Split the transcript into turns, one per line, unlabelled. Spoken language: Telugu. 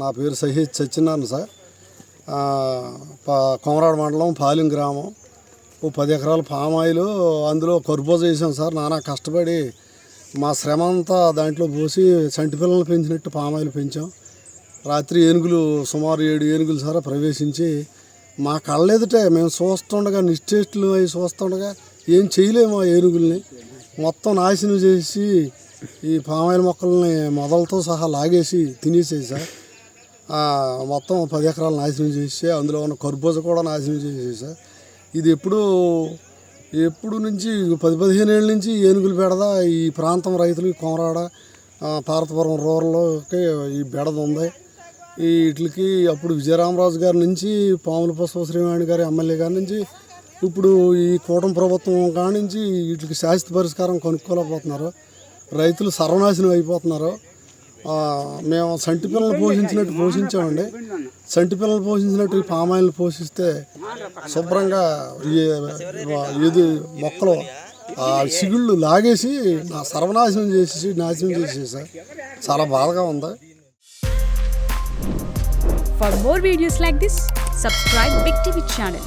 నా పేరు సహీద్ సత్యనారాయణ సార్. కొమరాడ మండలం పాలెం గ్రామం. 10 ఎకరాల పామాయిల్, అందులో కర్బూజా వేసాం సార్. నానా కష్టపడి మా శ్రమ అంతా దాంట్లో పోసి చంటి పిల్లలు పెంచినట్టు పామాయిల్ పెంచాం. రాత్రి ఏనుగులు సుమారు 7 ఏనుగులు సార్ ప్రవేశించి మా కళ్ళెదుటే మేము చూస్తుండగా నిశ్చేష్టులు అవి చూస్తుండగా ఏం చేయలేము. ఆ ఏనుగుల్ని మొత్తం నాశనం చేసి ఈ పామాయిల్ మొక్కల్ని మొదలతో సహా లాగేసి తినేసేది సార్. మొత్తం 10 ఎకరాలు నాశనం చేసి అందులో ఉన్న కర్బూజా కూడా నాశనం చేసేది సార్. ఇది ఎప్పుడు నుంచి 10-15 ఏళ్ళ నుంచి ఏనుగులు బెడద ఈ ప్రాంతం రైతులు కొమరాడ పార్వతీపురం రూరల్లోకి ఈ బెడద ఉంది. వీటికి అప్పుడు విజయరామరాజు గారి నుంచి పాముల పుష్ప శ్రీవాణి గారి ఎమ్మెల్యే గారి నుంచి ఇప్పుడు ఈ కూటమి ప్రభుత్వం కాడి నుంచి వీటికి శాశ్వత పరిష్కారం కనుక్కోలేకపోతున్నారు. రైతులు సర్వనాశనం అయిపోతున్నారు. మేము సంటి పిల్లలు పోషించినట్టు పోషించామండి. సంటి పిల్లలు పోషించినట్టు పామాయిల్ని పోషిస్తే శుభ్రంగా ఇది మొక్కలు సిగుళ్ళు లాగేసి సర్వనాశనం చేసేసారు. చాలా బాధగా ఉంది.
For more videos like this, subscribe Big TV channel.